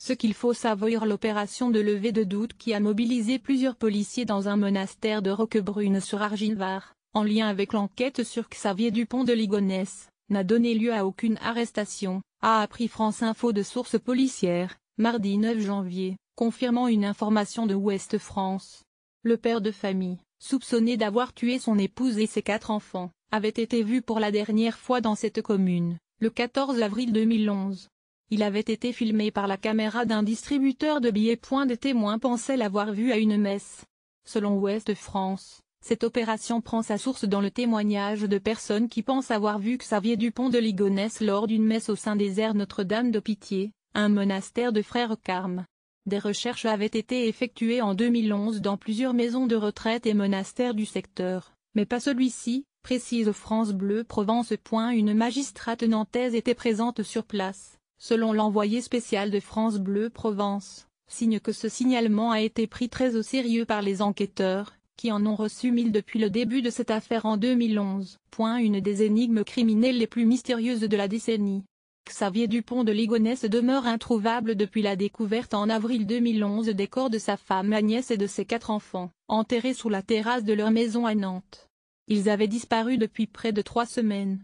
Ce qu'il faut savoir: l'opération de levée de doute qui a mobilisé plusieurs policiers dans un monastère de Roquebrune sur Arginvar, en lien avec l'enquête sur Xavier Dupont de Ligonnès, n'a donné lieu à aucune arrestation, a appris France Info de sources policières, mardi 9 janvier, confirmant une information de Ouest France. Le père de famille, soupçonné d'avoir tué son épouse et ses 4 enfants, avait été vu pour la dernière fois dans cette commune, le 14 avril 2011. Il avait été filmé par la caméra d'un distributeur de billets. Des témoins pensaient l'avoir vu à une messe. Selon Ouest France, cette opération prend sa source dans le témoignage de personnes qui pensent avoir vu Xavier Dupont de Ligonnès lors d'une messe au sein des aires Notre-Dame de Pitié, un monastère de frères carmes. Des recherches avaient été effectuées en 2011 dans plusieurs maisons de retraite et monastères du secteur, mais pas celui-ci, précise France Bleu Provence. Une magistrate nantaise était présente sur place, selon l'envoyé spécial de France Bleu Provence, signe que ce signalement a été pris très au sérieux par les enquêteurs, qui en ont reçu 1000 depuis le début de cette affaire en 2011. Une des énigmes criminelles les plus mystérieuses de la décennie. Xavier Dupont de Ligonnès demeure introuvable depuis la découverte en avril 2011 des corps de sa femme Agnès et de ses 4 enfants, enterrés sous la terrasse de leur maison à Nantes. Ils avaient disparu depuis près de 3 semaines.